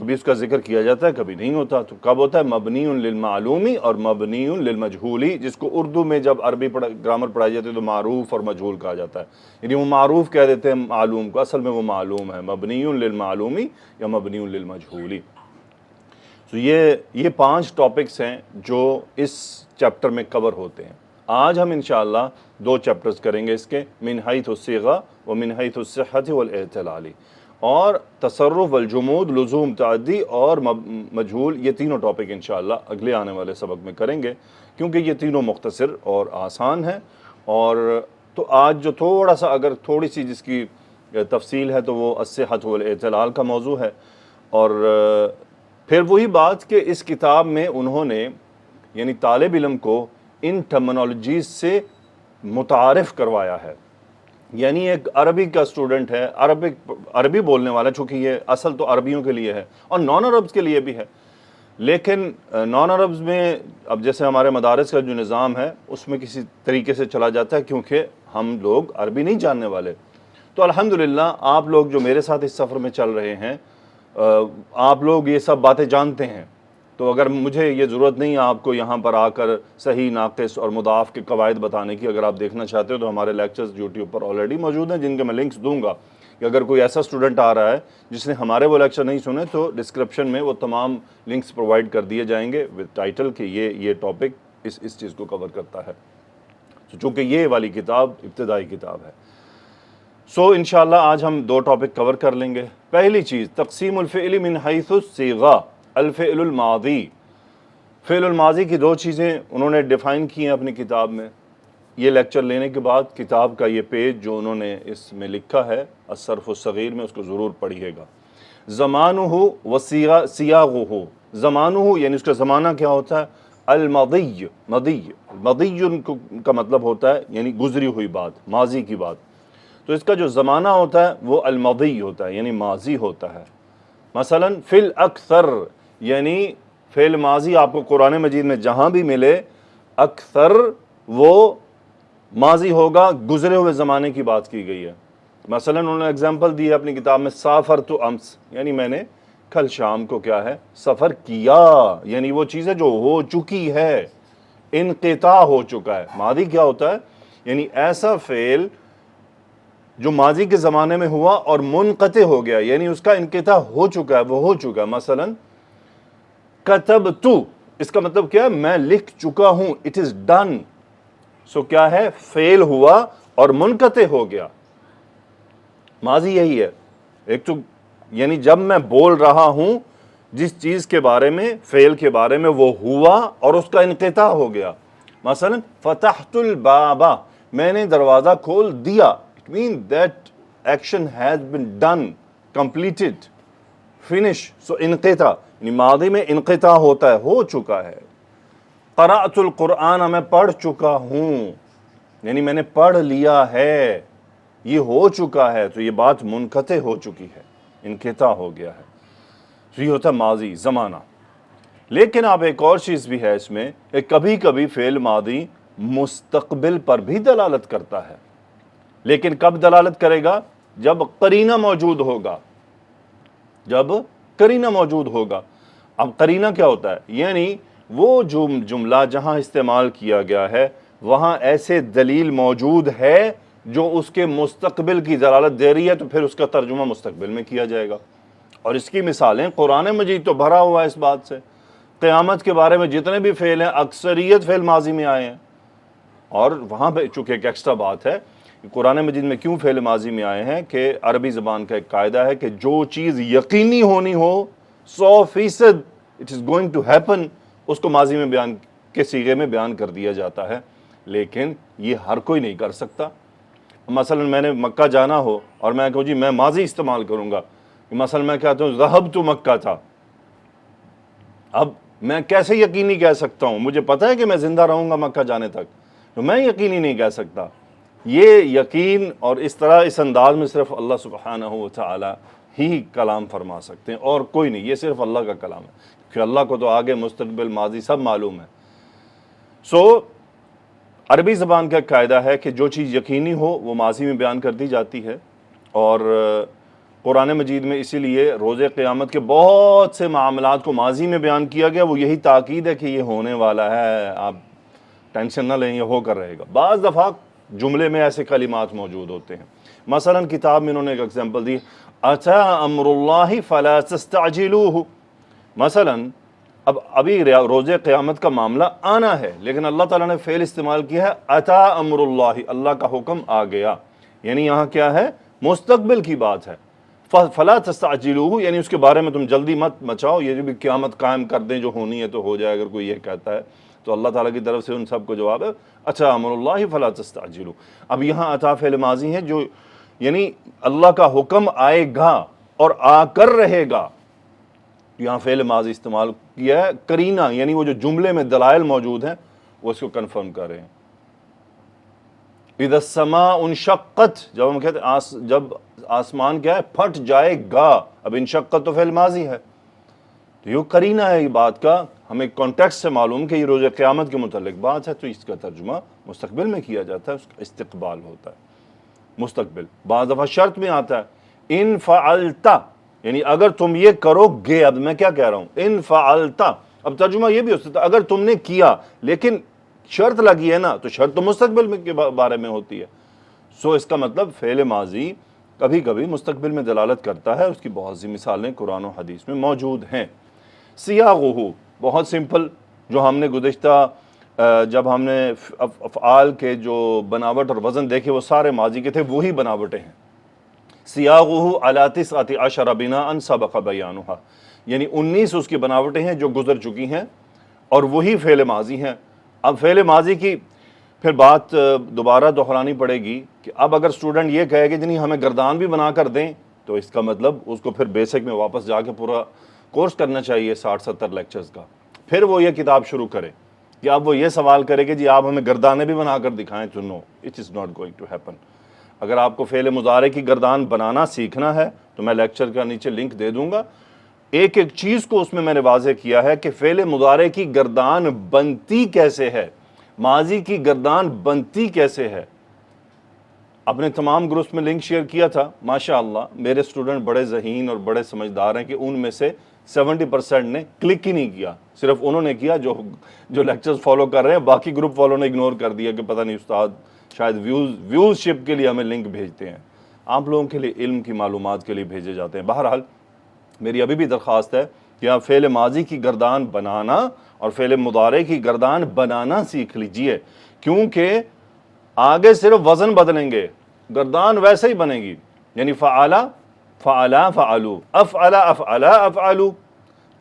کبھی اس کا ذکر کیا جاتا ہے کبھی نہیں ہوتا. تو کب ہوتا ہے؟ مبنی للمعلومی اور مبنی للمجہولی، جس کو اردو میں جب عربی گرامر پڑھائی جاتی ہے تو معروف اور مجہول کہا جاتا ہے. یعنی وہ معروف کہہ دیتے ہیں معلوم کو، اصل میں وہ معلوم ہے. مبنی للمعلومی یا مبنی للمجہولی. تو یہ 5 ٹاپکس ہیں جو اس چیپٹر میں کور ہوتے ہیں. آج ہم انشاءاللہ 2 چیپٹرز کریں گے اس کے، من حیث الصیغہ و من حیث الصحۃ والاعتلالی، اور تصرف والجمود، لزوم، تعدی اور مجہول. یہ تینوں ٹاپک انشاءاللہ اگلے آنے والے سبق میں کریں گے، کیونکہ یہ تینوں مختصر اور آسان ہیں. اور تو آج جو تھوڑا سا اگر تھوڑی سی جس کی تفصیل ہے تو وہ الصحۃ والاعتلال کا موضوع ہے. اور پھر وہی بات کہ اس کتاب میں انہوں نے یعنی طالب علم کو ان ٹرمنالوجیز سے متعارف کروایا ہے. یعنی ایک عربی کا اسٹوڈنٹ ہے، عربی بولنے والا، چونکہ یہ اصل تو عربیوں کے لیے ہے اور نان عربز کے لیے بھی ہے، لیکن نان عربز میں اب جیسے ہمارے مدارس کا جو نظام ہے اس میں کسی طریقے سے چلا جاتا ہے کیونکہ ہم لوگ عربی نہیں جاننے والے. تو الحمدللہ آپ لوگ جو میرے ساتھ اس سفر میں چل رہے ہیں، آپ لوگ یہ سب باتیں جانتے ہیں. تو اگر مجھے یہ ضرورت نہیں ہے آپ کو یہاں پر آ کر صحیح، ناقص اور مضاف کے قواعد بتانے کی. اگر آپ دیکھنا چاہتے ہو تو ہمارے لیکچرز یوٹیوب پر آلریڈی موجود ہیں، جن کے میں لنکس دوں گا. کہ اگر کوئی ایسا اسٹوڈنٹ آ رہا ہے جس نے ہمارے وہ لیکچر نہیں سنے تو ڈسکرپشن میں وہ تمام لنکس پرووائڈ کر دیے جائیں گے وتھ ٹائٹل کہ یہ ٹاپک اس چیز کو کور کرتا ہے. چونکہ یہ والی کتاب ابتدائی کتاب ہے. سو انشاءاللہ آج ہم 2 ٹاپک کور کر لیں گے. پہلی چیز، تقسیم الفعل من حیث الصیغہ، الفعل الماضی. فعل الماضی کی 2 چیزیں انہوں نے ڈیفائن کی ہیں اپنی کتاب میں. یہ لیکچر لینے کے بعد کتاب کا یہ پیج جو انہوں نے اس میں لکھا ہے الصرف الصغیر میں، اس کو ضرور پڑھیے گا. زمانہ و سیاغہ. زمانہ یعنی اس کا زمانہ کیا ہوتا ہے؟ المضی. مضی کا مطلب ہوتا ہے یعنی گزری ہوئی بات، ماضی کی بات. تو اس کا جو زمانہ ہوتا ہے وہ المضی ہوتا ہے یعنی ماضی ہوتا ہے. مثلا فی الاکثر، یعنی فعل ماضی آپ کو قرآن مجید میں جہاں بھی ملے اکثر وہ ماضی ہوگا، گزرے ہوئے زمانے کی بات کی گئی ہے. مثلا انہوں نے اگزامپل دی ہے اپنی کتاب میں، سافرت امس، یعنی میں نے کل شام کو کیا ہے؟ سفر کیا. یعنی وہ چیزیں جو ہو چکی ہے، انقطاع ہو چکا ہے. ماضی کیا ہوتا ہے؟ یعنی ایسا فعل جو ماضی کے زمانے میں ہوا اور منقطع ہو گیا، یعنی اس کا انقطاع ہو چکا ہے، وہ ہو چکا ہے. مثلا کتبت، اس کا مطلب کیا ہے؟ میں لکھ چکا ہوں. It is done. سو کیا ہے؟ فعل ہوا اور منقطع ہو گیا. ماضی یہی ہے. ایک تو یعنی جب میں بول رہا ہوں جس چیز کے بارے میں، فعل کے بارے میں، وہ ہوا اور اس کا انقطاع ہو گیا. مثلا فتحت الباب، میں نے دروازہ کھول دیا. It means that action has been done, completed, finished. So انقطاع یعنی ماضی میں انقطاع ہوتا ہے، ہو چکا ہے. قرأت القرآن، میں پڑھ چکا ہوں، یعنی میں نے پڑھ لیا ہے، یہ ہو چکا ہے. تو یہ بات منقطع ہو چکی ہے، انقطاع ہو گیا ہے. تو یہ ہوتا ہے ماضی، زمانہ. لیکن اب ایک اور چیز بھی ہے اس میں کہ کبھی کبھی فعل ماضی مستقبل پر بھی دلالت کرتا ہے. لیکن کب دلالت کرے گا؟ جب قرینہ موجود ہوگا. جب قرینہ موجود ہوگا. اب قرینہ کیا ہوتا ہے؟ یعنی وہ جملہ جہاں استعمال کیا گیا ہے وہاں ایسے دلیل موجود ہے جو اس کے مستقبل کی دلالت دے رہی ہے، تو پھر اس کا ترجمہ مستقبل میں کیا جائے گا. اور اس کی مثالیں قرآن مجید تو بھرا ہوا ہے اس بات سے. قیامت کے بارے میں جتنے بھی فعل ہیں اکثریت فعل ماضی میں آئے ہیں. اور وہاں پہ چونکہ ایک ایکسٹرا بات ہے، قرآن مجید میں کیوں فعل ماضی میں آئے ہیں کہ عربی زبان کا ایک قاعدہ ہے کہ جو چیز یقینی ہونی ہو 100% it is going to happen, اس کو ماضی میں بیان کے صیغے میں بیان کر دیا جاتا ہے. لیکن یہ ہر کوئی نہیں کر سکتا. مثلا میں نے مکہ جانا ہو اور میں کہوں جی میں ماضی استعمال کروں گا. مثلا میں کہتا ہوں ذہبت مکہ تھا. اب میں کیسے یقینی کہہ سکتا ہوں؟ مجھے پتہ ہے کہ میں زندہ رہوں گا مکہ جانے تک، تو میں یقینی نہیں کہہ سکتا. یہ یقین اور اس طرح اس انداز میں صرف اللہ سبحانہ و تعالی ہی کلام فرما سکتے ہیں اور کوئی نہیں. یہ صرف اللہ کا کلام ہے کہ اللہ کو تو آگے مستقبل ماضی سب معلوم ہے. سو عربی زبان کا قاعدہ ہے کہ جو چیز یقینی ہو وہ ماضی میں بیان کر دی جاتی ہے، اور قرآن مجید میں اسی لیے روز قیامت کے بہت سے معاملات کو ماضی میں بیان کیا گیا، وہ یہی تاکید ہے کہ یہ ہونے والا ہے، آپ ٹینشن نہ لیں، یہ ہو کر رہے گا۔ بعض دفعہ جملے میں ایسے کلمات موجود ہوتے ہیں، مثلا کتاب میں انہوں نے ایک ایگزامپل دی، اتی امر اللہ فلا تستعجلوہ، مثلا ابھی روز قیامت کا معاملہ آنا ہے، لیکن اللہ تعالیٰ نے فعل استعمال کیا ہے اتی امر اللہ، اللہ کا حکم آ گیا، یعنی یہاں کیا ہے، مستقبل کی بات ہے۔ فلا تستعجلوہ یعنی اس کے بارے میں تم جلدی مت مچاؤ، یہ جو بھی قیامت قائم کر دیں، جو ہونی ہے تو ہو جائے، اگر کوئی یہ کہتا ہے تو اللہ تعالیٰ کی طرف سے ان سب کو جواب ہے اچھا امر اللہ فلا تستعجلوا۔ اب یہاں اتا فعل ماضی ہے، جو یعنی اللہ کا حکم آئے گا اور آ کر رہے گا، یہاں فعل ماضی استعمال کیا ہے، کرینہ یعنی وہ جو جملے میں دلائل موجود ہیں وہ اس کو کنفرم کر رہے ہیں۔ اذا السماء انشقت، جب ہم کہتے ہیں جب آسمان کیا ہے، پھٹ جائے گا، اب انشقت تو فعل ماضی ہے، تو یہ کرینہ ہے، یہ بات کا ہمیں کانٹیکسٹ سے معلوم کہ یہ روز قیامت کے متعلق بات ہے، تو اس کا ترجمہ مستقبل میں کیا جاتا ہے، اس کا استقبال ہوتا ہے مستقبل۔ بعض دفعہ شرط میں آتا ہے ان فعلت، یعنی اگر تم یہ کرو گے، اب میں کیا کہہ رہا ہوں، ان فعلت، اب ترجمہ یہ بھی ہو سکتا ہے اگر تم نے کیا، لیکن شرط لگی ہے نا، تو شرط تو مستقبل میں کے بارے میں ہوتی ہے، سو اس کا مطلب فعل ماضی کبھی کبھی مستقبل میں دلالت کرتا ہے، اس کی بہت سی مثالیں قرآن و حدیث میں موجود ہیں۔ سیاغہ بہت سمپل، جو ہم نے گزشتہ جب ہم نے افعال کے جو بناوٹ اور وزن دیکھے وہ سارے ماضی کے تھے، وہی بناوٹیں ہیں۔ سیاغہ علی 19 بناء سبق بیانھا، یعنی 19 اس کی بناوٹیں ہیں جو گزر چکی ہیں، اور وہی فعل ماضی ہیں۔ اب فعل ماضی کی پھر بات دوبارہ دہرانی پڑے گی کہ اب اگر اسٹوڈنٹ یہ کہے کہ جنہیں ہمیں گردان بھی بنا کر دیں، تو اس کا مطلب اس کو پھر بیسک میں واپس جا کے پورا کورس کرنا چاہیے 60-70 لیکچرز کا، پھر وہ یہ کتاب شروع کرے کہ اب وہ یہ سوال کرے کہ جی آپ ہمیں گردانے بھی بنا کر دکھائیں، تو no, it is not going to happen. اگر آپ کو فعل مضارع کی گردان بنانا سیکھنا ہے تو میں لیکچر کا نیچے لنک دے دوں گا، ایک ایک چیز کو اس میں نے واضح کیا ہے کہ فعل مضارع کی گردان بنتی کیسے ہے، ماضی کی گردان بنتی کیسے ہے۔ اپنے تمام گروپس میں لنک شیئر کیا تھا، ماشاءاللہ میرے اسٹوڈنٹ بڑے ذہین اور بڑے سمجھدار ہیں کہ ان میں سے 70% نے کلک ہی نہیں کیا، صرف انہوں نے کیا جو لیکچرز فالو کر رہے ہیں، باقی گروپ والوں نے اگنور کر دیا کہ پتہ نہیں استاد شاید ویوز شپ کے لیے ہمیں لنک بھیجتے ہیں، آپ لوگوں کے لیے علم کی معلومات کے لیے بھیجے جاتے ہیں۔ بہرحال میری ابھی بھی درخواست ہے کہ آپ فعل ماضی کی گردان بنانا اور فعل مضارع کی گردان بنانا سیکھ لیجئے، کیونکہ آگے صرف وزن بدلیں گے، گردان ویسے ہی بنے گی، یعنی فعلا فعلا فعلو، افعلا افعلا افعلو،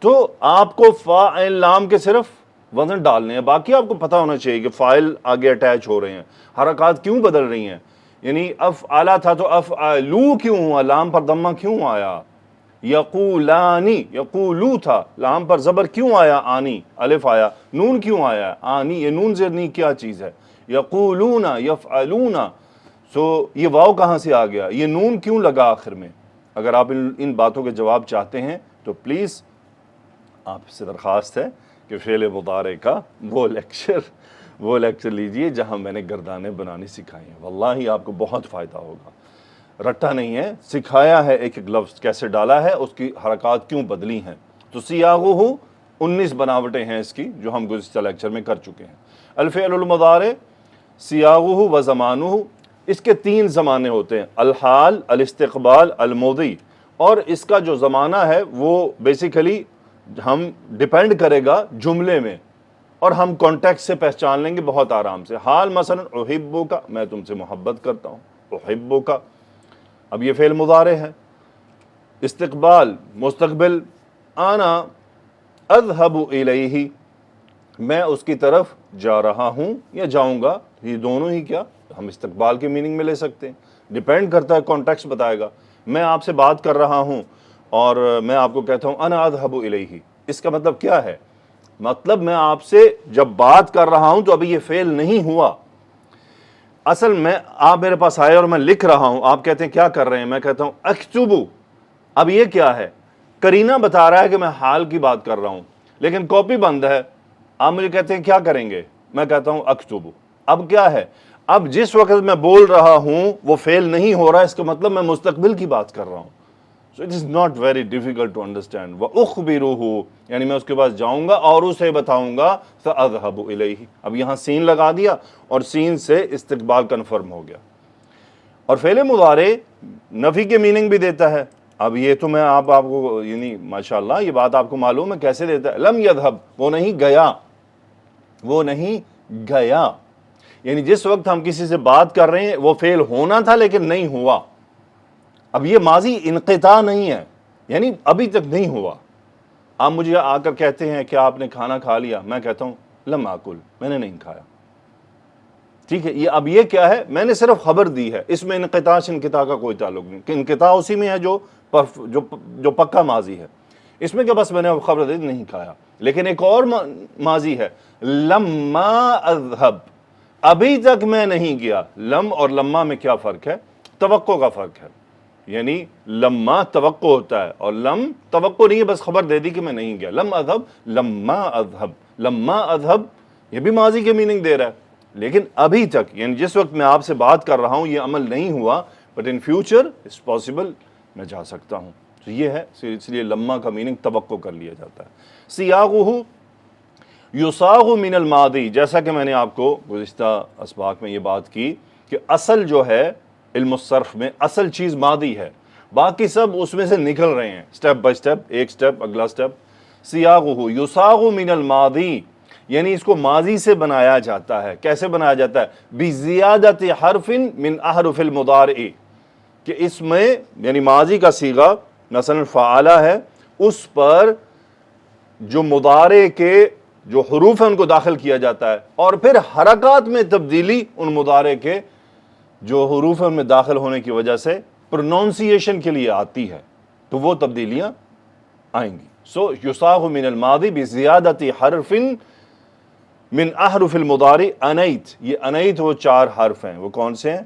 تو آپ کو فاعل لام کے صرف وزن ڈالنے ہیں، باقی آپ کو پتہ ہونا چاہیے کہ فاعل آگے اٹیچ ہو رہے ہیں، حرکات کیوں بدل رہی ہیں، یعنی افعلا تھا تو افعلو کیوں ہوا، لام پر ضمہ کیوں آیا، یقولانی یقولو تھا، لام پر زبر کیوں آیا، آنی الف آیا، نون کیوں آیا، آنی، یہ نون زیر نی کیا چیز ہے، یقولون یفعلون، سو یہ واو کہاں سے آ گیا، یہ نون کیوں لگا آخر میں۔ اگر آپ ان باتوں کے جواب چاہتے ہیں تو پلیز آپ سے درخواست ہے کہ فعل مضارع کا وہ لیکچر لیجئے جہاں میں نے گردانیں بنانی سکھائی ہیں، واللہ آپ کو بہت فائدہ ہوگا، رٹا نہیں ہے، سکھایا ہے ایک ایک لفظ کیسے ڈالا ہے، اس کی حرکات کیوں بدلی ہیں۔ تو سیاغہ 19 بناوٹیں ہیں اس کی جو ہم گزشتہ لیکچر میں کر چکے ہیں۔ الفعل المضارع سیاغہ و زمانہ، اس کے 3 زمانے ہوتے ہیں، الحال، الاستقبال، الماضی، اور اس کا جو زمانہ ہے وہ بیسیکلی ہم ڈیپینڈ کرے گا جملے میں، اور ہم کانٹیکسٹ سے پہچان لیں گے بہت آرام سے۔ حال مثلا احبک، میں تم سے محبت کرتا ہوں، احبک، اب یہ فعل مضارع ہے۔ استقبال مستقبل، انا اذهب الیہ، میں اس کی طرف جا رہا ہوں یا جاؤں گا، یہ دونوں ہی کیا ہم استقبال کے میننگ میں لے سکتے ہیں، ڈیپینڈ کرتا ہے، کانٹیکسٹ بتائے گا۔ میں آپ سے بات کر رہا ہوں اور میں آپ کو کہتا ہوں انا اذهب الیہ، اس کا مطلب کیا ہے، مطلب میں آپ سے جب بات کر رہا ہوں تو ابھی یہ فعل نہیں ہوا، اصل میں آپ میرے پاس آئے اور میں لکھ رہا ہوں، آپ کہتے ہیں کیا کر رہے ہیں، میں کہتا ہوں اکتبو، اب یہ کیا ہے، کرینہ بتا رہا ہے کہ میں حال کی بات کر رہا ہوں، لیکن کاپی بند ہے، آپ مجھے کہتے ہیں کیا کریں گے، میں کہتا ہوں اکتبو، اب کیا ہے، اب جس وقت میں بول رہا ہوں وہ فعل نہیں ہو رہا ہے، اس کا مطلب میں مستقبل کی بات کر رہا ہوں، So it is not very difficult to understand. وَأُخْبِرُهُ یعنی میں اس کے پاس جاؤں گا اور اسے بتاؤں گا فَأَذْهَبُ إِلَيْهِ. اب یہاں سین لگا دیا اور سین سے استقبال کنفرم ہو گیا. اور فعل مضارع نفی کے میننگ بھی دیتا ہے. اب یہ تو میں آپ کو یعنی ماشاءاللہ یہ بات آپ کو معلوم ہے کیسے دیتا ہے. لم یذهب وہ نہیں گیا، وہ نہیں گیا، یعنی جس وقت ہم کسی سے بات کر رہے ہیں وہ فعل ہونا تھا لیکن نہیں ہوا. اب یہ ماضی انقطاع نہیں ہے، یعنی ابھی تک نہیں ہوا. آپ مجھے آ کر کہتے ہیں کہ آپ نے کھانا کھا لیا، میں کہتا ہوں لم آکل، میں نے نہیں کھایا. ٹھیک ہے، یہ اب یہ کیا ہے، میں نے صرف خبر دی ہے، اس میں انقطاع سے انقطاع کا کوئی تعلق نہیں. کہ انقطاع اسی میں ہے جو پکا ماضی ہے. اس میں کہ بس میں نے خبر دی نہیں کھایا. لیکن ایک اور ماضی ہے لما اذهب، ابھی تک میں نہیں گیا. لم اور لما میں کیا فرق ہے؟ توقع کا فرق ہے. یعنی لما توقع ہوتا ہے اور لم توقع نہیں ہے، بس خبر دے دی کہ میں نہیں گیا. لم اذهب، لما اذهب، لما اذهب یہ بھی ماضی کے میننگ دے رہا ہے. لیکن ابھی تک یعنی جس وقت میں آپ سے بات کر رہا ہوں یہ عمل نہیں ہوا، but in future it's possible میں جا سکتا ہوں. تو یہ ہے، اس لیے لما کا میننگ توقع کر لیا جاتا ہے. سیاغہ یصاغ من الماضی، جیسا کہ میں نے آپ کو گزشتہ اسباق میں یہ بات کی کہ اصل جو ہے علم الصرف میں اصل چیز ماضی ہے، باقی سب اس میں سے نکل رہے ہیں سٹیپ بائی سٹیپ، ایک سٹیپ اگلا سٹیپ. سیاغہ یصاغ من الماضی یعنی اس کو ماضی سے بنایا جاتا ہے. کیسے بنایا جاتا ہے؟ بزیادت حرف من احرف المضارع، کہ اس میں یعنی ماضی کا صیغہ مثلا فعلہ ہے، اس پر جو مضارع کے جو حروف ہیں ان کو داخل کیا جاتا ہے، اور پھر حرکات میں تبدیلی ان مضارع کے جو حروف ہیں ان میں داخل ہونے کی وجہ سے پروننسیشن کے لیے آتی ہے، تو وہ تبدیلیاں آئیں گی. سو یصاغ من الماضی بزیادت حرف من احرف المضارع انیت. یہ انیت وہ چار حرف ہیں، وہ کون سے ہیں؟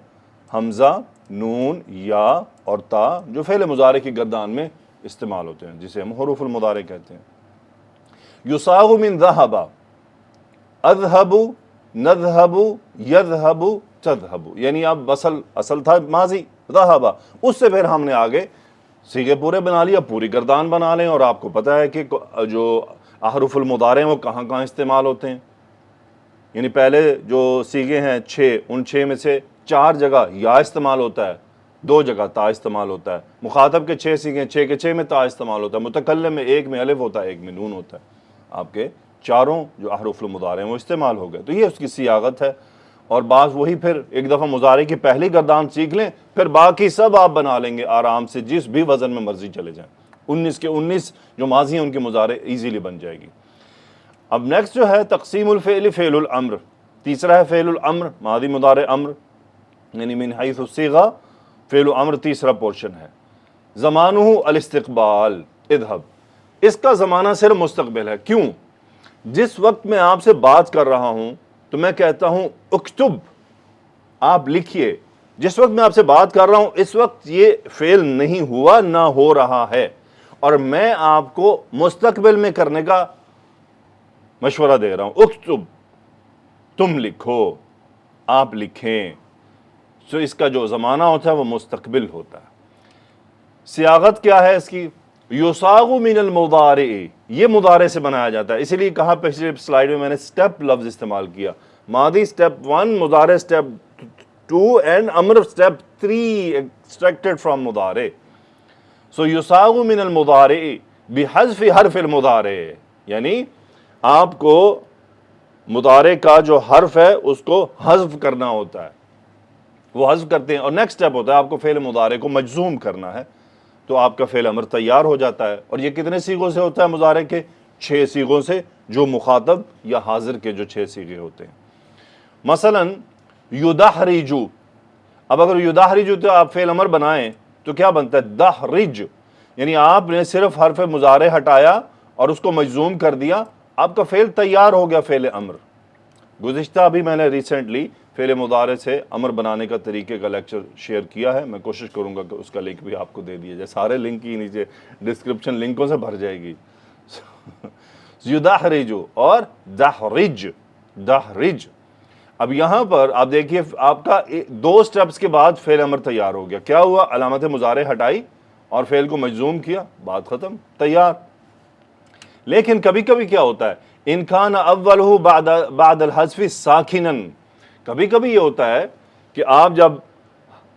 حمزہ، نون، یا اور تا، جو فعل مضارع کی گردان میں استعمال ہوتے ہیں، جسے ہم حروف المضارع کہتے ہیں. یصاغ من ذہب، اذهب، نذهب، یذهب، تذهب، یعنی اب اصل تھا ماضی ذہب، اس سے پھر ہم نے آگے صیغے پورے بنا لیا، پوری گردان بنا لیں. اور آپ کو پتہ ہے کہ جو احرف المضارع وہ کہاں کہاں استعمال ہوتے ہیں. یعنی پہلے جو صیغے ہیں 6، ان 6 میں سے 4 جگہ یا استعمال ہوتا ہے، 2 جگہ تا استعمال ہوتا ہے. مخاطب کے 6 صیغے 6 کے 6 میں تا استعمال ہوتا ہے. متکلم میں 1 میں الف ہوتا ہے، 1 میں نون ہوتا ہے. آپ کے چاروں جو احرف المضارع ہیں وہ استعمال ہو گئے. تو یہ اس کی سیاغت ہے. اور بعض وہی پھر ایک دفعہ مضارع کی پہلی گردان سیکھ لیں، پھر باقی سب آپ بنا لیں گے آرام سے، جس بھی وزن میں مرضی چلے جائیں. 19 کے 19 جو ماضی ہیں ان کی مضارع ایزیلی بن جائے گی. اب نیکسٹ جو ہے تقسیم الفعل فعل الامر. تیسرا ہے فعل الامر، ماضی مضارع امر، یعنی من حیث الصیغہ فعل الامر تیسرا پورشن ہے. زمانہ الاستقبال، اذهب، اس کا زمانہ صرف مستقبل ہے. کیوں؟ جس وقت میں آپ سے بات کر رہا ہوں تو میں کہتا ہوں اکتب، آپ لکھیے. جس وقت میں آپ سے بات کر رہا ہوں اس وقت یہ فعل نہیں ہوا، نہ ہو رہا ہے، اور میں آپ کو مستقبل میں کرنے کا مشورہ دے رہا ہوں. اکتب، تم لکھو، آپ لکھیں. سو اس کا جو زمانہ ہوتا ہے وہ مستقبل ہوتا ہے. سیاغت کیا ہے اس کی؟ یصاغ من المضارع، یہ مضارع سے بنایا جاتا ہے. اسی لیے کہا پچھلے سلائیڈ میں نے سٹیپ لفظ استعمال کیا. ماضی سٹیپ 1، مضارع سٹیپ 2 اینڈ امر سٹیپ 3 ایکسٹریکٹڈ فرام مضارع. سو یصاغ من المضارع بحذف حرف المضارع، یعنی آپ کو مضارع کا جو حرف ہے اس کو حذف کرنا ہوتا ہے، وہ حذف کرتے ہیں. اور نیکسٹ سٹیپ ہوتا ہے آپ کو فعل مضارع کو مجزوم کرنا ہے، تو آپ کا فعل امر تیار ہو جاتا ہے. اور یہ کتنے صیغوں سے ہوتا ہے مضارع کے؟ 6 صیغوں سے، جو مخاطب یا حاضر کے جو 6 صیغے ہوتے ہیں. مثلا یدحرج، اب اگر یدحرج تو آپ فعل امر بنائیں تو کیا بنتا ہے؟ دحرج، یعنی آپ نے صرف حرف مضارع ہٹایا اور اس کو مجزوم کر دیا، آپ کا فعل تیار ہو گیا فعل امر. گزشتہ ابھی میں نے ریسنٹلی فعل مضارع سے امر بنانے کا طریقے کا لیکچر شیئر کیا ہے. میں کوشش کروں گا کہ اس کا لنک بھی آپ کو دے دیا جائے. سارے لنک ہی نیچے ڈسکرپشن لنکوں سے بھر جائے گی. یدحرج اور دحرج، دحرج. اب یہاں پر آپ دیکھیے آپ کا 2 سٹیپس کے بعد فعل امر تیار ہو گیا. کیا ہوا؟ علامت مضارع ہٹائی اور فعل کو مجزوم کیا، بات ختم، تیار۔ لیکن کبھی کبھی کیا ہوتا ہے، ان کان اولہ بعد الحذف ساکنًا، کبھی کبھی یہ ہوتا ہے کہ آپ جب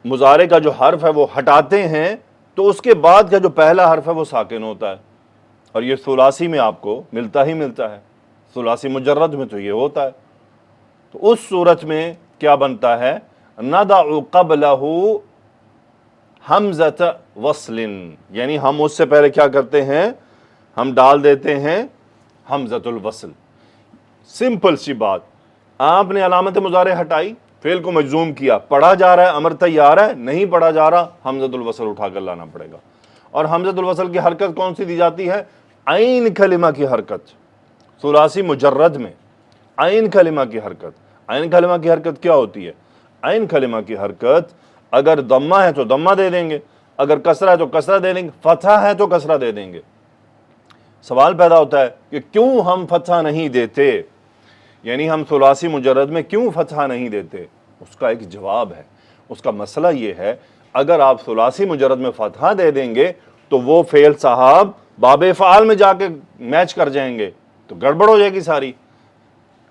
مضارع کا جو حرف ہے وہ ہٹاتے ہیں تو اس کے بعد کا جو پہلا حرف ہے وہ ساکن ہوتا ہے، اور یہ ثلاثی میں آپ کو ملتا ہی ملتا ہے، ثلاثی مجرد میں تو یہ ہوتا ہے۔ تو اس صورت میں کیا بنتا ہے، نضع قبلہ حمزۃ وصل، یعنی ہم اس سے پہلے کیا کرتے ہیں، ہم ڈال دیتے ہیں حمزۃ الوصل۔ سمپل سی بات، آپ نے علامت مضارع ہٹائی، فعل کو مجزوم کیا، پڑھا جا رہا ہے، امر تیار ہے، نہیں پڑھا جا رہا، حمزۃ الوصل اٹھا کر لانا پڑے گا۔ اور حمزۃ الوصل کی حرکت کون سی دی جاتی ہے، عین کلمہ کی حرکت، ثلاثی مجرد میں عین کلمہ کی حرکت۔ عین کلمہ کی حرکت کیا ہوتی ہے، عین کلمہ کی حرکت اگر ضمہ ہے تو ضمہ دے دیں گے، اگر کسرہ ہے تو کسرہ دے دیں گے، فتحہ ہے تو کسرہ دے دیں گے۔ سوال پیدا ہوتا ہے کہ کیوں ہم فتحہ نہیں دیتے، یعنی ہم ثلاثی مجرد میں کیوں فتحہ نہیں دیتے؟ اس کا ایک جواب ہے، اس کا مسئلہ یہ ہے، اگر آپ ثلاثی مجرد میں فتحہ دے دیں گے تو وہ فعل صاحب باب افعال میں جا کے میچ کر جائیں گے، تو گڑبڑ ہو جائے گی ساری۔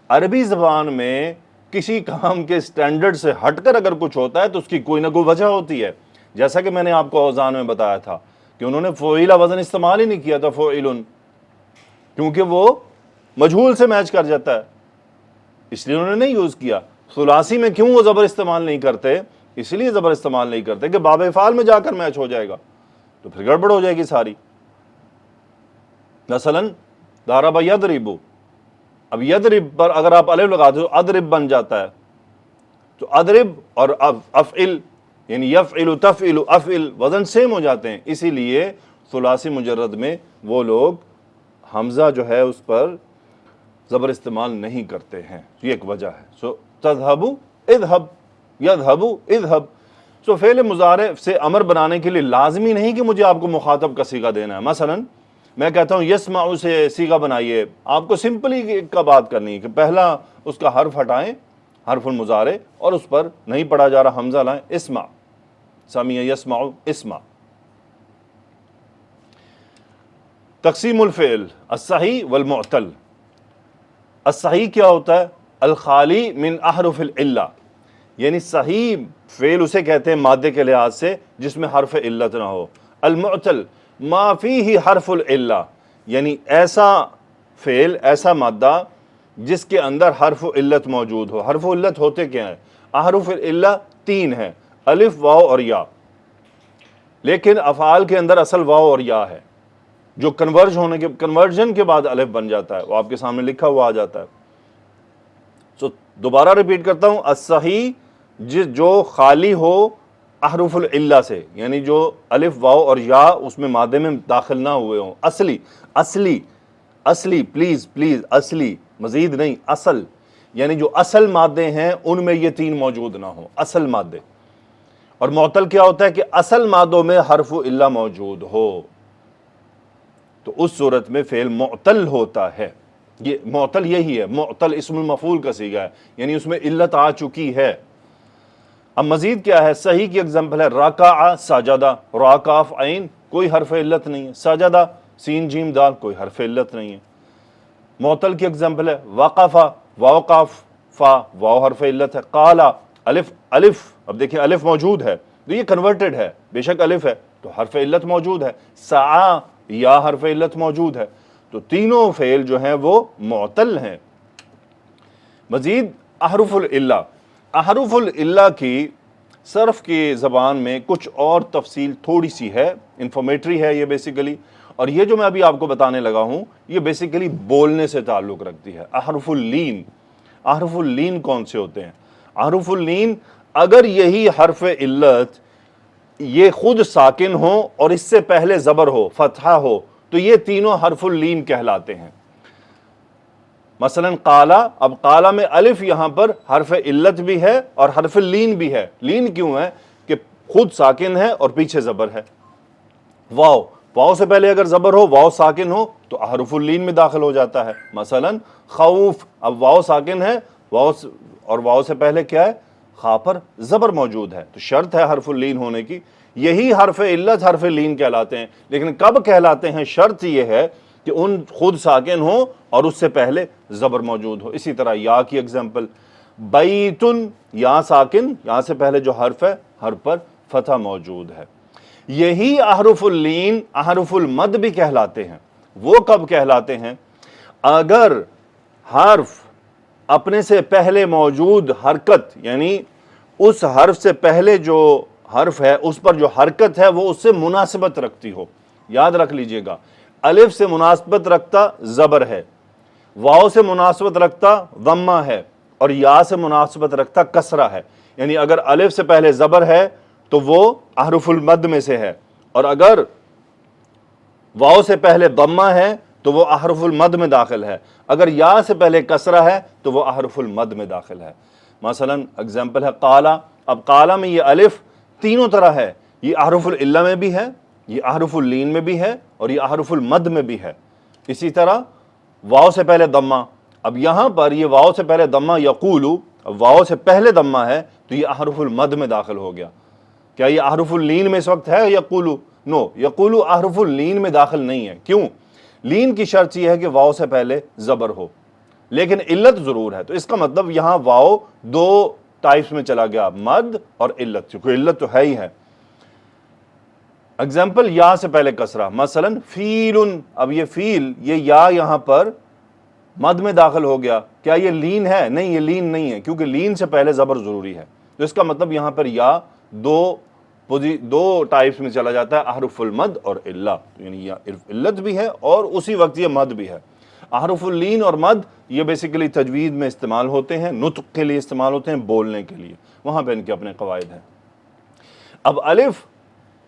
عربی زبان میں کسی کام کے سٹینڈرڈ سے ہٹ کر اگر کچھ ہوتا ہے تو اس کی کوئی نہ کوئی وجہ ہوتی ہے، جیسا کہ میں نے آپ کو اوزان میں بتایا تھا کہ انہوں نے فعیل وزن استعمال ہی نہیں کیا تھا، فعیل، کیونکہ وہ مجہول سے میچ کر جاتا ہے، اس لیے انہوں نے نہیں یوز کیا۔ ثلاثی میں کیوں وہ زبر استعمال نہیں کرتے، اس لیے زبر استعمال نہیں کرتے کہ باب افعال میں جا کر میچ ہو جائے گا، تو پھر گڑبڑ ہو جائے گی ساری۔ مثلا ضرب یضرب، اب یضرب پر اگر آپ الف لگا دو اضرب بن جاتا ہے، تو اضرب اور افعل یعنی یفعل تفعل افعل وزن سیم ہو جاتے ہیں، اسی لیے ثلاثی مجرد میں وہ لوگ حمزہ جو ہے اس پر زبر استعمال نہیں کرتے ہیں، یہ ایک وجہ ہے۔ سو تذهب اذهب، یذهب اذهب، سو فعل مضارع سے امر بنانے کے لیے لازمی نہیں کہ مجھے آپ کو مخاطب کا صیغہ دینا ہے۔ مثلا میں کہتا ہوں یسمع سے صیغہ بنائیے، آپ کو سمپلی کا بات کرنی ہے کہ پہلا اس کا حرف ہٹائیں، حرف المضارع، اور اس پر نہیں پڑھا جا رہا حمزہ لائیں، اسمع، سمع یسمع اسمع۔ تقسیم الفعل الصحیح والمعتل۔ الصحیح کیا ہوتا ہے، الخالی من احرف العلہ، یعنی صحیح فعل اسے کہتے ہیں مادے کے لحاظ سے جس میں حرف علت نہ ہو۔ المعتل ما فیہ حرف العلہ، یعنی ایسا فعل، ایسا مادہ جس کے اندر حرف علت موجود ہو۔ حرف علت ہوتے کیا ہیں، احرف العلہ تین ہیں، الف، واو اور یا، لیکن افعال کے اندر اصل واو اور یا ہے، جو کنورژن کے بعد الف بن جاتا ہے، وہ آپ کے سامنے لکھا ہوا آ جاتا ہے۔ سو دوبارہ ریپیٹ کرتا ہوں، الصحیح جو خالی ہو احرف العلہ سے، یعنی جو الف، واو اور یا اس میں مادے میں داخل نہ ہوئے ہوں، اصلی پلیز اصلی، مزید نہیں، اصل، یعنی جو اصل مادے ہیں ان میں یہ تین موجود نہ ہوں، اصل مادے۔ اور معتل کیا ہوتا ہے کہ اصل مادوں میں حرف علہ موجود ہو، تو اس صورت میں فعل معتل ہوتا ہے۔ یہ معتل یہی ہے، معتل اسم المفعول کا صیغہ ہے، یعنی اس میں علت آ چکی ہے۔ اب مزید کیا ہے، صحیح کی اگزامپل ہے رکع سجدہ، را کاف عین کوئی حرف علت نہیں ہے، سجدہ سین جیم دال کوئی حرف علت نہیں ہے۔ معتل کی اگزامپل ہے وقف، واو قاف فا، واو حرف علت ہے۔ قال الف، اب دیکھیں الف موجود ہے تو یہ کنورٹڈ ہے، بے شک الف ہے تو حرف علت موجود ہے۔ سعی، یا حرف علت موجود ہے، تو تینوں فعل جو ہیں وہ معتل ہیں۔ مزید احرف العلہ، احرف العلہ کی صرف کی زبان میں کچھ اور تفصیل تھوڑی سی ہے، انفارمیٹری ہے یہ بیسیکلی، اور یہ جو میں ابھی آپ کو بتانے لگا ہوں یہ بیسیکلی بولنے سے تعلق رکھتی ہے۔ احرف اللین، احرف اللین کون سے ہوتے ہیں، احرف اللین اگر یہی حرف علت یہ خود ساکن ہو اور اس سے پہلے زبر ہو، فتحہ ہو، تو یہ تینوں حرف اللین کہلاتے ہیں۔ مثلا قالا، اب قالا میں الف یہاں پر حرف علت بھی ہے اور حرف اللین بھی ہے۔ لین کیوں ہے کہ خود ساکن ہے اور پیچھے زبر ہے۔ واو، واو سے پہلے اگر زبر ہو، واو ساکن ہو تو حرف اللین میں داخل ہو جاتا ہے۔ مثلا خوف، اب واو ساکن ہے، واو اور واو سے پہلے کیا ہے، خا پر زبر موجود ہے، تو شرط ہے حرف اللین ہونے کی، یہی حرف علت حرف لین کہلاتے ہیں. لیکن کب کہلاتے ہیں؟ شرط یہ ہے کہ ان خود ساکن ہوں اور اس سے پہلے زبر موجود ہو. اسی طرح یا کی اگزامپل، بیتن، یا ساکن، یہاں سے پہلے جو حرف ہے حرف پر فتح موجود ہے. یہی احرف اللین احرف المد بھی کہلاتے ہیں. وہ کب کہلاتے ہیں؟ اگر حرف اپنے سے پہلے موجود حرکت، یعنی اس حرف سے پہلے جو حرف ہے اس پر جو حرکت ہے وہ اس سے مناسبت رکھتی ہو. یاد رکھ لیجئے گا، الف سے مناسبت رکھتا زبر ہے، واو سے مناسبت رکھتا ضمہ ہے، اور یا سے مناسبت رکھتا کسرہ ہے. یعنی اگر الف سے پہلے زبر ہے تو وہ احرف المد میں سے ہے، اور اگر واو سے پہلے ضمہ ہے تو وہ احرف المد میں داخل ہے، اگر یا سے پہلے کسرہ ہے تو وہ احرف المد میں داخل ہے. مثلا اگزامپل ہے قالا. اب قالا میں یہ الف تینوں طرح ہے، یہ احرف العلہ میں بھی ہے، یہ احرف اللین میں بھی ہے، اور یہ احرف المد میں بھی ہے. اسی طرح واو سے پہلے ضمہ. اب یہاں پر یہ واو سے پہلے ضمہ یقولو، واو سے پہلے ضمہ ہے تو یہ احرف المد میں داخل ہو گیا. کیا یہ احرف اللین میں اس وقت ہے یقولو؟ نو، یقولو احرف اللین میں داخل نہیں ہے. کیوں؟ لین کی شرط یہ ہے کہ واو سے پہلے زبر ہو، لیکن علت ضرور ہے. تو اس کا مطلب یہاں واو دو ٹائپس میں چلا گیا، مد اور علت، کیونکہ علت تو ہے ہی ہے. اگزامپل یا سے پہلے کسرہ، مثلا فیل. اب یہ فیل، یہ یا یہاں پر مد میں داخل ہو گیا. کیا یہ لین ہے؟ نہیں، یہ لین نہیں ہے، کیونکہ لین سے پہلے زبر ضروری ہے. تو اس کا مطلب یہاں پر یا دو ٹائپس میں چلا جاتا ہے، احرف المد اور علہ. یعنی یہ علت بھی ہے اور اسی وقت یہ مد بھی ہے. احرف اللین اور مد یہ بیسیکلی تجوید میں استعمال ہوتے ہیں، نطق کے لیے استعمال ہوتے ہیں، بولنے کے لیے، وہاں پہ ان کے اپنے قواعد ہیں. اب الف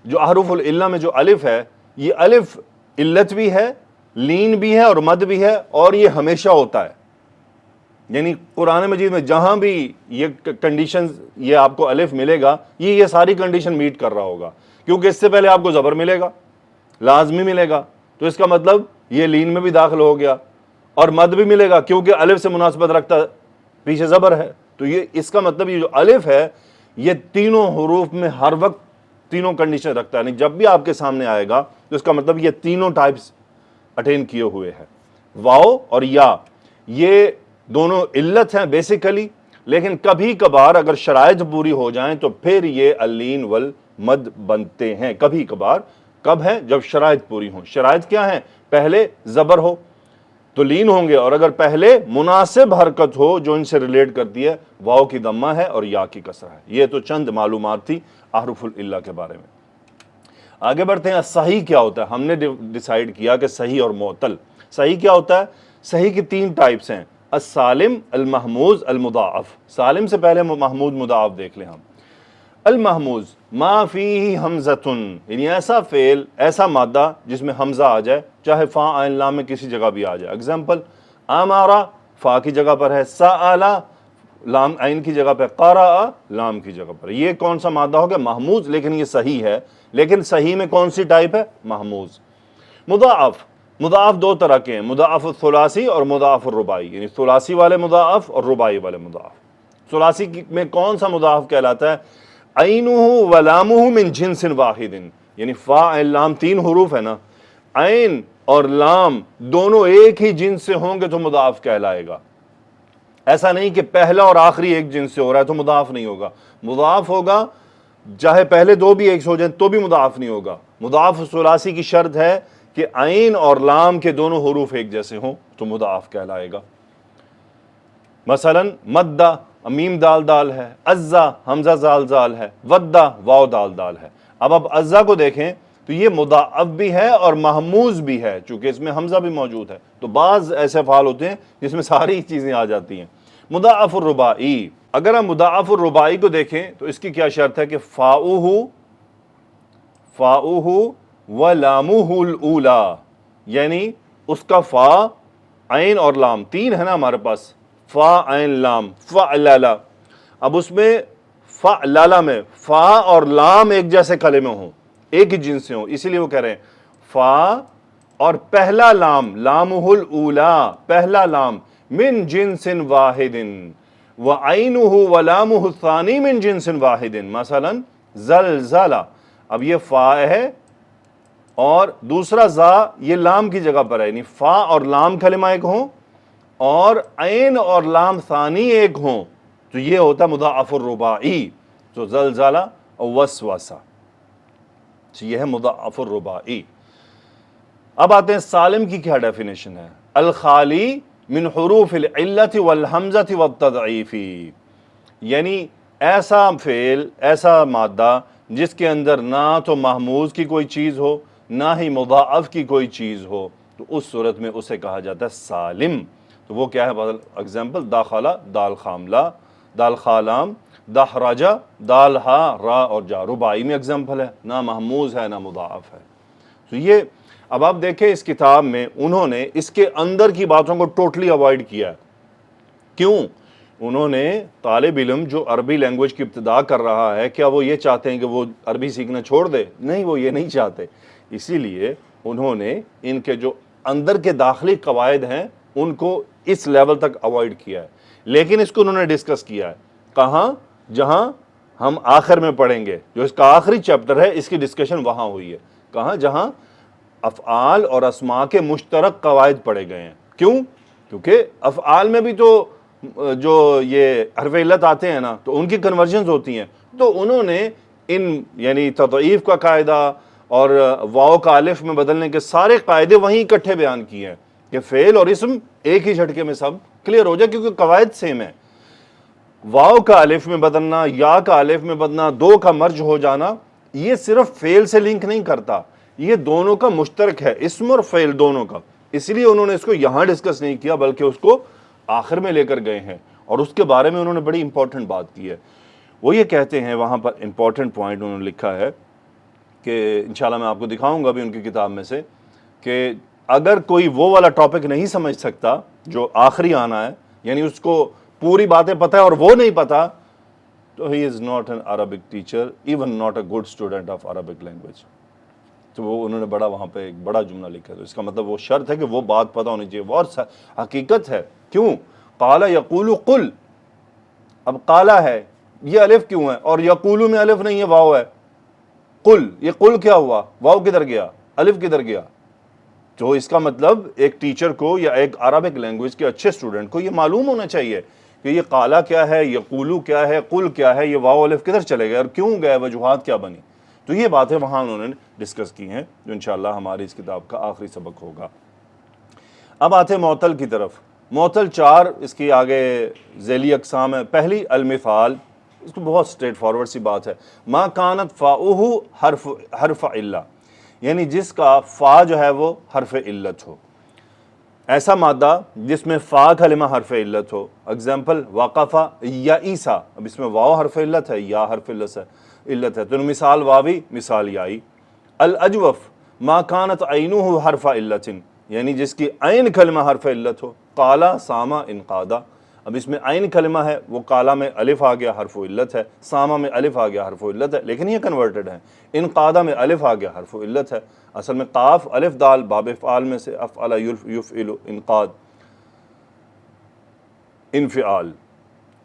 جو احرف العلہ میں جو الف ہے، یہ الف علت بھی ہے، لین بھی ہے اور مد بھی ہے، اور یہ ہمیشہ ہوتا ہے. یعنی قرآن مجید میں جہاں بھی یہ کنڈیشن، یہ آپ کو الف ملے گا، یہ ساری کنڈیشن میٹ کر رہا ہوگا، کیونکہ اس سے پہلے آپ کو زبر ملے گا، لازمی ملے گا. تو اس کا مطلب یہ لین میں بھی داخل ہو گیا، اور مد بھی ملے گا کیونکہ الف سے مناسبت رکھتا پیچھے زبر ہے. تو یہ اس کا مطلب یہ جو الف ہے یہ تینوں حروف میں ہر وقت تینوں کنڈیشن رکھتا ہے. یعنی جب بھی آپ کے سامنے آئے گا تو اس کا مطلب یہ تینوں ٹائپس اٹین کیے ہوئے ہیں. واو اور یا یہ دونوں علت ہیں بیسیکلی، لیکن کبھی کبھار اگر شرائط پوری ہو جائیں تو پھر یہ اللین والمد بنتے ہیں. کبھی کبھار کب ہے؟ جب شرائط پوری ہوں. شرائط کیا ہیں؟ پہلے زبر ہو تو لین ہوں گے، اور اگر پہلے مناسب حرکت ہو جو ان سے ریلیٹ کرتی ہے، واو کی ضمہ ہے اور یا کی کسرہ ہے. یہ تو چند معلومات تھی احرف العلہ کے بارے میں. آگے بڑھتے ہیں. صحیح کیا ہوتا ہے؟ ہم نے ڈیسائیڈ کیا کہ صحیح اور معتل. صحیح کیا ہوتا ہے؟ صحیح کی تین ٹائپس ہیں، السالم، المحموز، المضاعف. سالم سے پہلے محمود مضاعف دیکھ لیں ہم. المحموز ما فیہ حمزۃ، یعنی ایسا فعل، ایسا مادہ جس میں حمزہ آ جائے، چاہے فا عین لام میں کسی جگہ بھی آ جائے. اگزامپل امارا فا کی جگہ پر ہے، سالا لام عین کی جگہ پہ، قرأ لام کی جگہ پر. یہ کون سا مادہ ہو گیا؟ محموز. لیکن یہ صحیح ہے. لیکن صحیح میں کون سی ٹائپ ہے؟ محموز. مضاعف، مضاعف دو طرح کے ہیں، مضاعف الثلاثی اور مضاعف الرباعی. یعنی ثلاثی والے مضاعف اور رباعی والے مضاعف. ثلاثی میں کون سا مضاعف کہلاتا ہے؟ عینہ و لامہ من جنس واحد. یعنی فا عین لام تین حروف ہے نا، عین اور لام دونوں ایک ہی جنس سے ہوں گے تو مضاعف کہلائے گا. ایسا نہیں کہ پہلا اور آخری ایک جنس سے ہو رہا ہے تو مضاعف نہیں ہوگا. مضاعف ہوگا چاہے پہلے دو بھی ایک سے ہو جائیں تو بھی مضاعف نہیں ہوگا. مضاعف ثلاثی کی شرط ہے کہ عین اور لام کے دونوں حروف ایک جیسے ہوں تو مضاعف کہلائے گا. مثلا مدہ میم دال دال ہے، عزا حمزہ زال زال ہے، ودہ واو دال دال ہے. اب آپ عزا کو دیکھیں تو یہ مضاعف بھی ہے اور محموز بھی ہے، چونکہ اس میں حمزہ بھی موجود ہے. تو بعض ایسے افعال ہوتے ہیں جس میں ساری چیزیں آ جاتی ہیں. مضاعف الرباعی، اگر ہم مضاعف الرباعی کو دیکھیں تو اس کی کیا شرط ہے کہ فاؤہ و لامہ الاولی، یعنی اس کا فا، عین اور لام تین ہے نا ہمارے پاس، فا عین لام فعللا. اب اس میں فعللا میں فا اور لام ایک جیسے کلمے ہوں، ایک ہی جنس سے ہوں، اسی لیے وہ کہہ رہے ہیں فا اور پہلا لام، لامہ الاولی پہلا لام، من جنس واحد وعینہ ولامہ الثانی من جنس واحد. مثلا زلزلہ، اب یہ فا ہے اور دوسرا زا یہ لام کی جگہ پر ہے، یعنی فا اور لام کلمہ ایک ہوں اور عین اور لام ثانی ایک ہوں تو یہ ہوتا ہے مضاعف الرباعی. تو زلزلہ اور وسوسہ، یہ ہے مضاعف الرباعی. اب آتے ہیں سالم کی کیا ڈیفینیشن ہے. الخالی من حروف العلت والحمزہ والتضعیف، یعنی ایسا فعل، ایسا مادہ جس کے اندر نہ تو محموز کی کوئی چیز ہو نہ ہی مضاعف کی کوئی چیز ہو، تو اس صورت میں اسے کہا جاتا ہے سالم. تو وہ کیا ہے؟ بدل اگزامپل داخلہ دال خاملہ، دال خالام، دحرجہ دال ہا را اور جا، رباعی میں اگزامپل ہے، نہ محموز ہے نہ مضاعف ہے. تو یہ اب آپ دیکھیں اس کتاب میں انہوں نے اس کے اندر کی باتوں کو ٹوٹلی اوائڈ کیا ہے. کیوں؟ انہوں نے طالب علم جو عربی لینگویج کی ابتدا کر رہا ہے، کیا وہ یہ چاہتے ہیں کہ وہ عربی سیکھنا چھوڑ دے؟ نہیں، وہ یہ نہیں چاہتے. اسی لیے انہوں نے ان کے جو اندر کے داخلی قواعد ہیں ان کو اس لیول تک اوائڈ کیا ہے. لیکن اس کو انہوں نے ڈسکس کیا ہے کہاں؟ جہاں ہم آخر میں پڑھیں گے، جو اس کا آخری چیپٹر ہے، اس کی ڈسکشن وہاں ہوئی ہے. کہاں؟ جہاں افعال اور اسماء کے مشترک قواعد پڑھے گئے ہیں. کیوں؟ کیونکہ افعال میں بھی تو جو یہ حرف علت آتے ہیں نا تو ان کی کنورژنز ہوتی ہیں. تو انہوں نے ان یعنی تضعیف کا قاعدہ اور واو کا الف میں بدلنے کے سارے قاعدے وہیں اکٹھے بیان کیے ہیں کہ فعل اور اسم ایک ہی جھٹکے میں سب کلیئر ہو جائے، کیونکہ قواعد سیم ہے. واو کا الف میں بدلنا، یا کا الف میں بدلنا، دو کا مرج ہو جانا، یہ صرف فعل سے لنک نہیں کرتا، یہ دونوں کا مشترک ہے، اسم اور فعل دونوں کا. اس لیے انہوں نے اس کو یہاں ڈسکس نہیں کیا بلکہ اس کو آخر میں لے کر گئے ہیں. اور اس کے بارے میں انہوں نے بڑی امپورٹنٹ بات کی ہے. وہ یہ کہتے ہیں وہاں پر امپورٹنٹ پوائنٹ انہوں نے لکھا ہے کہ انشاءاللہ میں آپ کو دکھاؤں گا بھی ان کی کتاب میں سے، کہ اگر کوئی وہ والا ٹاپک نہیں سمجھ سکتا جو آخری آنا ہے، یعنی اس کو پوری باتیں پتہ ہے اور وہ نہیں پتا، تو he is not an Arabic teacher, even not a good student of Arabic language. تو وہ انہوں نے بڑا وہاں پہ ایک بڑا جملہ لکھا. تو اس کا مطلب وہ شرط ہے کہ وہ بات پتہ ہونی چاہیے، اور حقیقت ہے. کیوں؟ قال یقول قل، اب قالا ہے یہ الف کیوں ہے اور یقولو میں الف نہیں ہے، واو ہے. قل، یہ قل کیا ہوا؟ واو کدھر گیا؟ الف کدھر گیا؟ تو اس کا مطلب ایک ٹیچر کو یا ایک عربک لینگویج کے اچھے اسٹوڈنٹ کو یہ معلوم ہونا چاہیے کہ یہ قالا کیا ہے، یقولو کیا ہے، قل کیا ہے، یہ واو الف کدھر چلے گئے اور کیوں گئے، وجوہات کیا بنی. تو یہ باتیں وہاں انہوں نے ڈسکس کی ہیں جو انشاءاللہ ہماری اس کتاب کا آخری سبق ہوگا. اب آتے ہیں معطل کی طرف. معطل 4 اس کی آگے ذیلی اقسام ہے. پہلی المثال، اس کو بہت اسٹریٹ فارورڈ سی بات ہے. ما کانت فاؤہ حرف علا، یعنی جس کا فا جو ہے وہ حرف علت ہو. ایسا مادہ جس میں فا کلمہ حرف علت ہو. اگزامپل وقفہ یا عیسیٰ، اب اس میں واو حرف علت ہے، یا حرف علت ہے، تو مثال واوی مثال یائی. الاجوف ما کانت عینہ حرف علت، یعنی جس کی عین کلمہ حرف علت ہو. قالا ساما انقادا، اب اس میں عین کلمہ ہے، وہ قالا میں الف آ گیا حرف علت ہے، ساما میں الف آ گیا حرف علت ہے، لیکن یہ کنورٹڈ ہے. انقادا میں الف آ گیا حرف علت ہے. اصل میں قاف الف دال باب افعال میں سے افعل یفعل، انقاد، انفعال،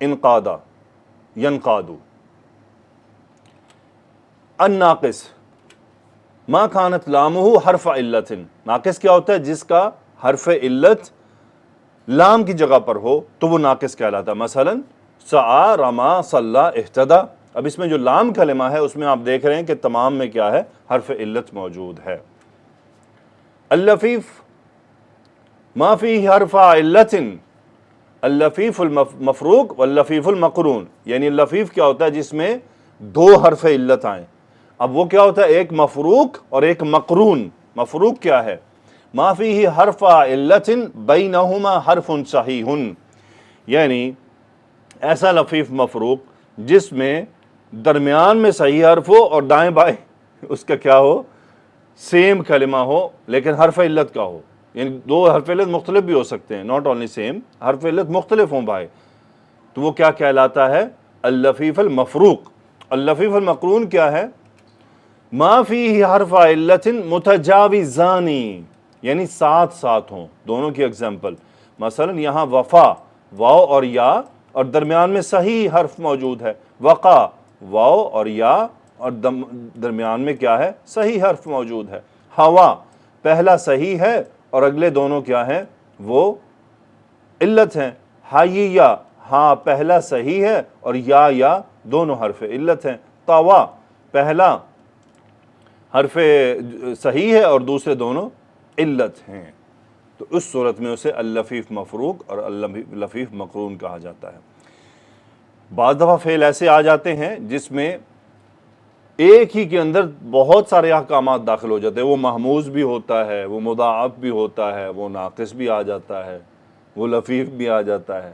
انقادا، ینقادو. الناقص ما کانت لامہ حرف علت، ناقص کیا ہوتا ہے؟ جس کا حرف علت لام کی جگہ پر ہو تو وہ ناقص کہلاتا ہے. مثلا سعى، رما، صلى، اہتدى. اب اس میں جو لام کلمہ ہے اس میں آپ دیکھ رہے ہیں کہ تمام میں کیا ہے؟ حرف علت موجود ہے. اللفیف ما فیہ حرف علت، اللفیف المفروق واللفیف المقرون، یعنی اللفیف کیا ہوتا ہے؟ جس میں 2 حرف علت آئیں. اب وہ کیا ہوتا ہے؟ ایک مفروق اور ایک مقرون. مفروق کیا ہے؟ ما فیہ حرف علت بینہما حرف صحیح، یعنی ایسا لفیف مفروق جس میں درمیان میں صحیح حرف ہو اور دائیں بائیں اس کا کیا ہو؟ سیم کلمہ ہو لیکن حرف علت کا ہو. یعنی 2 حرف علت مختلف بھی ہو سکتے ہیں، ناٹ اونلی سیم، حرف علت مختلف ہوں بھائی، تو وہ کیا کہلاتا ہے؟ اللفیف المفروق. اللفیف المقرون کیا ہے؟ ما فیہ حرف علت متجاوزان، یعنی ساتھ ساتھ ہوں. دونوں کی اگزامپل مثلا یہاں وفا واو اور یا اور درمیان میں صحیح حرف موجود ہے. وقع واو اور یا اور درمیان میں کیا ہے؟ صحیح حرف موجود ہے۔ ہوا پہلا صحیح ہے اور اگلے دونوں کیا ہیں؟ وہ علت ہیں۔ حییہ ہاں پہلا صحیح ہے اور یا دونوں حرف علت ہیں۔ طوا پہلا حرف صحیح ہے اور دوسرے دونوں علت ہیں، تو اس صورت میں اسے اللفیف مفروق اور اللفیف مقرون کہا جاتا ہے۔ بعض دفعہ فعل ایسے آ جاتے ہیں جس میں ایک ہی کے اندر بہت سارے احکامات داخل ہو جاتے ہیں، وہ محموز بھی ہوتا ہے، وہ مضاعف بھی ہوتا ہے، وہ ناقص بھی آ جاتا ہے، وہ لفیف بھی آ جاتا ہے۔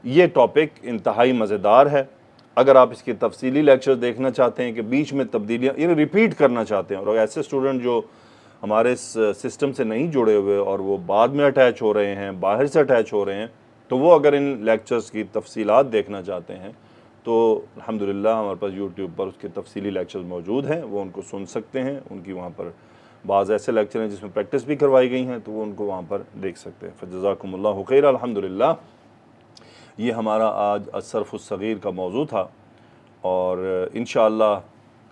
یہ ٹاپک انتہائی مزیدار ہے۔ اگر آپ اس کے تفصیلی لیکچر دیکھنا چاہتے ہیں کہ بیچ میں تبدیلیاں یعنی ریپیٹ کرنا چاہتے ہیں، اور ایسے اسٹوڈنٹ جو ہمارے سسٹم سے نہیں جڑے ہوئے اور وہ بعد میں اٹیچ ہو رہے ہیں، باہر سے اٹیچ ہو رہے ہیں، تو وہ اگر ان لیکچرز کی تفصیلات دیکھنا چاہتے ہیں تو الحمدللہ ہمارے پاس یوٹیوب پر اس کے تفصیلی لیکچرز موجود ہیں، وہ ان کو سن سکتے ہیں۔ ان کی وہاں پر بعض ایسے لیکچر ہیں جس میں پریکٹس بھی کروائی گئی ہیں، تو وہ ان کو وہاں پر دیکھ سکتے ہیں۔ فجزاکم اللہ خیر۔ الحمدللہ یہ ہمارا آج الصرف الصغیر کا موضوع تھا، اور انشاءاللہ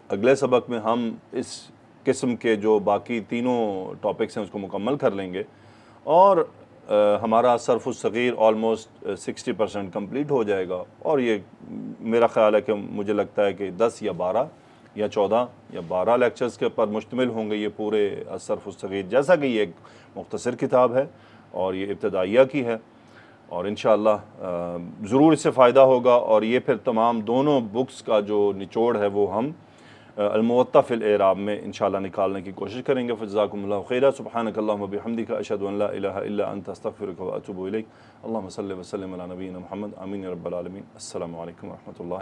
اگلے سبق میں ہم اس قسم کے جو باقی تینوں ٹاپکس ہیں اس کو مکمل کر لیں گے، اور ہمارا صرف الصغیر آلموسٹ 60% کمپلیٹ ہو جائے گا، اور یہ میرا خیال ہے کہ مجھے لگتا ہے کہ 10 یا 12 یا 14 یا 12 لیکچرز کے پر مشتمل ہوں گے یہ پورے صرف الصغیر، جیسا کہ یہ ایک مختصر کتاب ہے اور یہ ابتدائیہ کی ہے، اور انشاءاللہ ضرور اس سے فائدہ ہوگا۔ اور یہ پھر تمام دونوں بکس کا جو نچوڑ ہے وہ ہم الموطا فی الاعراب میں انشاءاللہ نکالنے کی کوشش کریں گے۔ فجزاکم اللہ خیرا۔ سبحانک اللہم و بحمدک، اشہد ان لا الہ الا انت، استغفرک و اتوب الیک۔ اللہم صلی وسلم علی نبینا محمد، آمین یا رب العالمین۔ السلام علیکم و رحمۃ اللہ۔